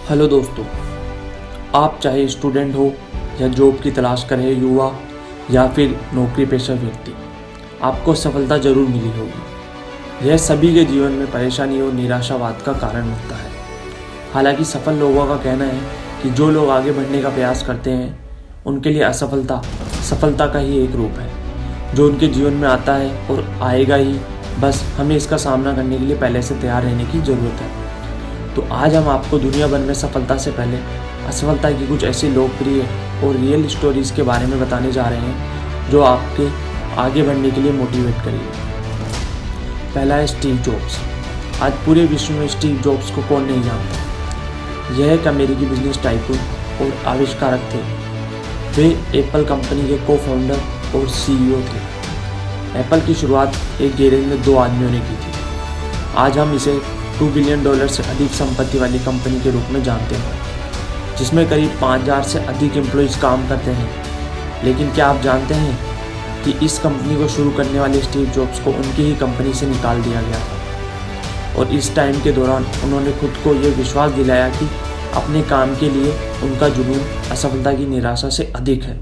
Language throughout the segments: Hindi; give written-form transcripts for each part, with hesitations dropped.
हेलो दोस्तों, आप चाहे स्टूडेंट हो या जॉब की तलाश कर रहे युवा या फिर नौकरी पेशा व्यक्ति, आपको सफलता जरूर मिली होगी। यह सभी के जीवन में परेशानी और निराशावाद का कारण बनता है। हालांकि सफल लोगों का कहना है कि जो लोग आगे बढ़ने का प्रयास करते हैं उनके लिए असफलता सफलता का ही एक रूप है, जो उनके जीवन में आता है और आएगा ही। बस हमें इसका सामना करने के लिए पहले से तैयार रहने की ज़रूरत है। तो आज हम आपको दुनिया भर में सफलता से पहले असफलता की कुछ ऐसी लोकप्रिय और रियल स्टोरीज़ के बारे में बताने जा रहे हैं जो आपके आगे बढ़ने के लिए मोटिवेट करेगी। पहला है स्टीव जॉब्स। आज पूरे विश्व में स्टीव जॉब्स को कौन नहीं जानता। यह एक अमेरिकी बिजनेस टाइकून और आविष्कारक थे। वे एप्पल कंपनी के को फाउंडर और सीईओ थे। एप्पल की शुरुआत एक गैरेज में 2 आदमियों ने की थी। आज हम इसे $2 बिलियन से अधिक संपत्ति वाली कंपनी के रूप में जानते हैं, जिसमें करीब 5000 से अधिक एम्प्लॉइज़ काम करते हैं। लेकिन क्या आप जानते हैं कि इस कंपनी को शुरू करने वाले स्टीव जॉब्स को उनकी ही कंपनी से निकाल दिया गया था। और इस टाइम के दौरान उन्होंने खुद को ये विश्वास दिलाया कि अपने काम के लिए उनका जुनून असफलता की निराशा से अधिक है।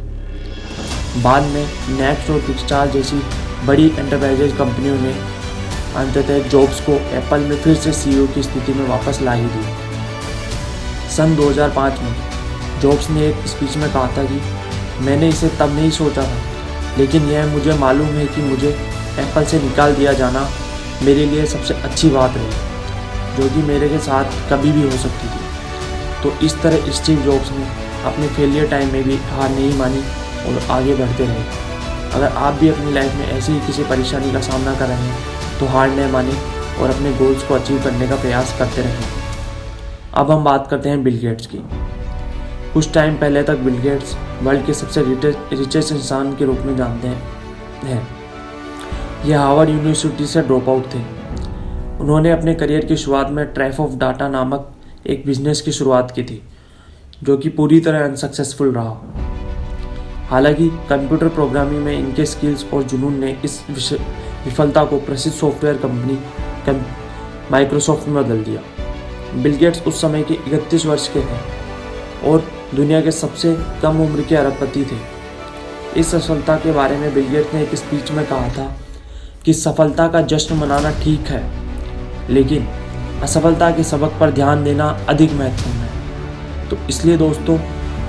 बाद में नेक्स्ट और पिक्सार जैसी बड़ी एंटरप्राइजेज कंपनियों ने अंततः जॉब्स को एप्पल में फिर से सीईओ की स्थिति में वापस ला ही दी। सन 2005 में जॉब्स ने एक स्पीच में कहा था कि मैंने इसे तब नहीं सोचा था, लेकिन यह मुझे मालूम है कि मुझे एप्पल से निकाल दिया जाना मेरे लिए सबसे अच्छी बात रही, जो कि मेरे के साथ कभी भी हो सकती थी। तो इस तरह स्टीव जॉब्स ने अपने फेलियर टाइम में भी हार नहीं मानी और आगे बढ़ते रहे। अगर आप भी अपनी लाइफ में ऐसी ही किसी परेशानी का सामना कर रहे हैं तो हार न माने और अपने गोल्स को अचीव करने का प्रयास करते रहें। अब हम बात करते हैं बिल गेट्स की। कुछ टाइम पहले तक बिल गेट्स वर्ल्ड के सबसे रिचेस्ट इंसान के रूप में जानते हैं। यह हार्वर्ड यूनिवर्सिटी से ड्रॉप आउट थे। उन्होंने अपने करियर की शुरुआत में ट्रैफ ऑफ डाटा नामक एक बिजनेस की शुरुआत की थी, जो कि पूरी तरह अनसक्सेसफुल रहा। हालांकि कंप्यूटर प्रोग्रामिंग में इनके स्किल्स और जुनून ने इस विफलता को प्रसिद्ध सॉफ्टवेयर कंपनी माइक्रोसॉफ्ट में बदल दिया। बिल गेट्स उस समय के 31 वर्ष के थे और दुनिया के सबसे कम उम्र के अरबपति थे। इस सफलता के बारे में बिल गेट्स ने एक स्पीच में कहा था कि सफलता का जश्न मनाना ठीक है, लेकिन असफलता के सबक पर ध्यान देना अधिक महत्वपूर्ण है। तो इसलिए दोस्तों,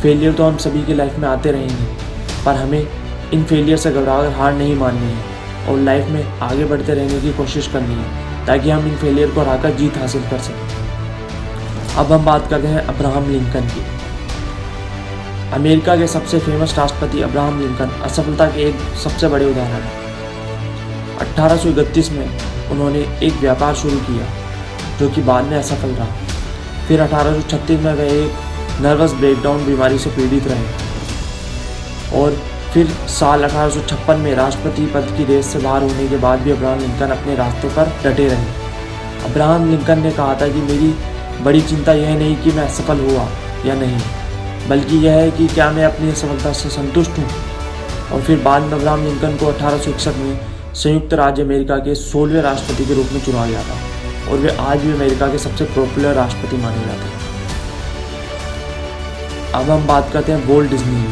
फेलियर तो हम सभी की लाइफ में आते रहेंगे, पर हमें इन फेलियर से घबराकर हार नहीं माननी है और लाइफ में आगे बढ़ते रहने की कोशिश करनी है, ताकि हम इन फेलियर को हराकर जीत हासिल कर सकें। अब हम बात करते हैं अब्राहम लिंकन की। अमेरिका के सबसे फेमस राष्ट्रपति अब्राहम लिंकन असफलता के एक सबसे बड़े उदाहरण हैं। 1831 में उन्होंने एक व्यापार शुरू किया, जो कि बाद में असफल रहा। फिर 1836 में वे एक नर्वस ब्रेकडाउन बीमारी से पीड़ित रहे और फिर साल 1856 में राष्ट्रपति पद की रेस से बाहर होने के बाद भी अब्राहम लिंकन अपने रास्ते पर डटे रहे। अब्राहम लिंकन ने कहा था कि मेरी बड़ी चिंता यह नहीं कि मैं असफल हुआ या नहीं, बल्कि यह है कि क्या मैं अपनी असफलता से संतुष्ट हूँ। और फिर बाद में अब्राहम लिंकन को 1861 में संयुक्त राज्य अमेरिका के 16वें राष्ट्रपति के रूप में चुना गया था और वे आज भी अमेरिका के सबसे पॉपुलर राष्ट्रपति माने जाते हैं। अब हम बात करते हैं वॉल्ट डिज्नी।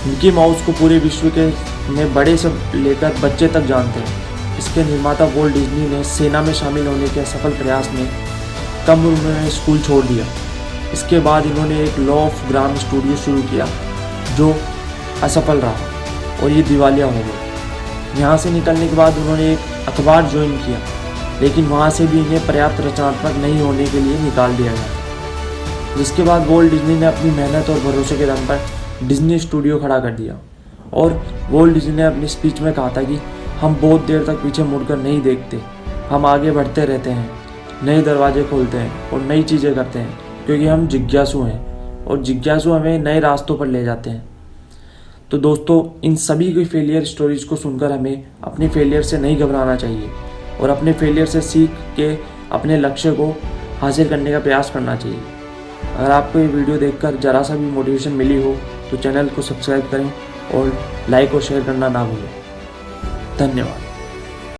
मिकी माउस को पूरे विश्व के में बड़े से लेकर बच्चे तक जानते हैं। इसके निर्माता वॉल्ट डिज्नी ने सेना में शामिल होने के असफल प्रयास में कम उम्र में स्कूल छोड़ दिया। इसके बाद इन्होंने एक लॉ ऑफ ग्राम स्टूडियो शुरू किया, जो असफल रहा और ये दिवालिया हो गया। यहाँ से निकलने के बाद उन्होंने एक अखबार ज्वाइन किया, लेकिन वहाँ से भी इन्हें पर्याप्त रचनात्मक नहीं होने के लिए निकाल दिया गया। जिसके बाद वॉल्ट डिज्नी ने अपनी मेहनत और भरोसे के दम पर डिज्नी स्टूडियो खड़ा कर दिया। और वॉल्ट डिज्नी ने अपनी स्पीच में कहा था कि हम बहुत देर तक पीछे मुड़कर नहीं देखते, हम आगे बढ़ते रहते हैं, नए दरवाजे खोलते हैं और नई चीज़ें करते हैं, क्योंकि हम जिज्ञासु हैं और जिज्ञासु हमें नए रास्तों पर ले जाते हैं। तो दोस्तों, इन सभी की फेलियर स्टोरीज़ को सुनकर हमें अपने फेलियर से नहीं घबराना चाहिए और अपने फेलियर से सीख के अपने लक्ष्य को हासिल करने का प्रयास करना चाहिए। अगर आपको ये वीडियो देखकर ज़रा सा भी मोटिवेशन मिली हो तो चैनल को सब्सक्राइब करें और लाइक और शेयर करना ना भूलें। धन्यवाद।